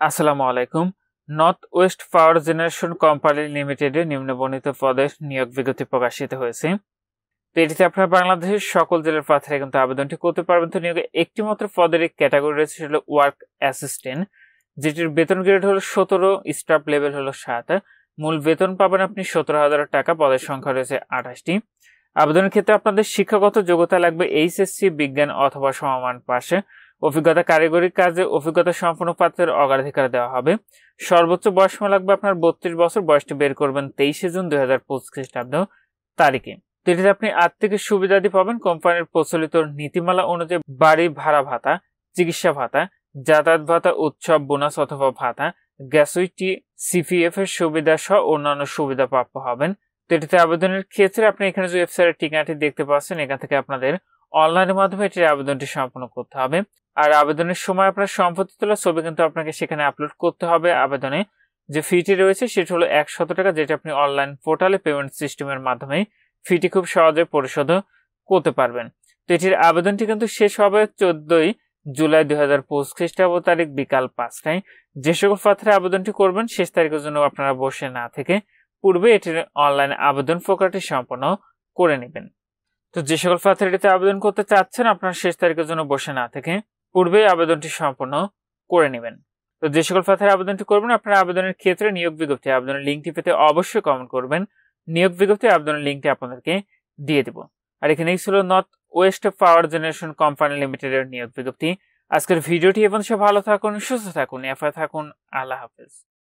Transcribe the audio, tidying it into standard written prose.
আসসালামু আলাইকুম। North West পাওয়ার generation company লিমিটেডে নিম্নবর্ণিত পদে নিয়োগ বিজ্ঞপ্তি প্রকাশিত হয়েছে। তো এটিতে আপনার বাংলাদেশের সকল জেলার প্রার্থীরা কিন্তু আবেদনটি করতে পারবেন। তো নিয়োগে একটি মাত্র পদের ক্যাটাগরি রয়েছে, সেটা হলো ওয়ার্ক অ্যাসিস্ট্যান্ট, যেটির বেতন গ্রেড হলো 17, স্টাফ লেভেল হলো 7। মূল বেতন পাবেন আপনি 17,000 টাকা। পদের সংখ্যা রয়েছে 28টি। আবেদনের ক্ষেত্রে আপনাদের শিক্ষাগত যোগ্যতা লাগবে এইচএসসি বিজ্ঞান অথবা সমমান পাশে। অভিজ্ঞতা কারিগরি কাজে অভিজ্ঞতা সম্পন্ন প্রার্থীদের অগ্রাধিকার দেওয়া হবে। সর্বোচ্চ বয়সসীমা লাগবে আপনার 32 বছর। বয়সটি বের করবেন 23 জুন 2025 খ্রিস্টাব্দ তারিখে। এটিতে আপনি আর্থিক সুবিধাদি পাবেন কোম্পানির প্রচলিত নীতিমালা অনুযায়ী বাড়ি ভাড়া ভাতা, চিকিৎসা ভাতা, যাতায়াত ভাতা, উৎসব বোনাস অথবা ভাতা, গ্যাসুইটি, সিপিএফ এর সুবিধা সহ অন্যান্য সুবিধা প্রাপ্য হবেন। তো এটিতে আবেদনের ক্ষেত্রে আপনি এখানে যে ওয়েবসাইটের ঠিকানাটি দেখতে পাচ্ছেন, এখান থেকে আপনাদের অনলাইনের মাধ্যমে এটির আবেদনটি সম্পন্ন করতে হবে। আর আবেদনের সময় আপনার সম্পত্তি তোলা ছবি কিন্তু আপনাকে সেখানে আপলোড করতে হবে। আবেদনে যে ফিটি রয়েছে সেটি হলো 100 টাকা, যেটা আপনি অনলাইন পোর্টালে পেমেন্ট সিস্টেমের মাধ্যমে ফিটি খুব সহজে পরিশোধ করতে পারবেন। তো এটির আবেদনটি কিন্তু শেষ হবে 14 জুলাই 2025 খ্রিস্টাব্দ তারিখ বিকাল 5টায়। যে সকল প্রার্থীরা আবেদনটি করবেন শেষ তারিখের জন্য আপনারা বসে না থেকে পূর্বে এটির অনলাইন আবেদন প্রক্রিয়াটি সম্পন্ন করে নেবেন। তো যে সকল প্রার্থীরা এটিতে আবেদন করতে চাচ্ছেন, আপনারা শেষ তারিখের জন্য বসে না থেকে পূর্বে আবেদনটি সম্পন্ন করে নেবেন। তো যে সকল প্রার্থীরা আবেদনটি করবেন, আপনারা আবেদনের ক্ষেত্রে নিয়োগ বিজ্ঞপ্তি আবেদনের লিঙ্কটি পেতে অবশ্যই কমেন্ট করবেন। নিয়োগ বিজ্ঞপ্তি আবেদনের লিঙ্কটি আপনাদেরকে দিয়ে দেব। আর এখানেই ছিল নর্থ ওয়েস্ট পাওয়ার জেনারেশন কোম্পানি লিমিটেডের নিয়োগ বিজ্ঞপ্তি। আজকের ভিডিওটি এবং সব ভালো থাকুন, সুস্থ থাকুন, এফআই থাকুন। আল্লাহ হাফেজ।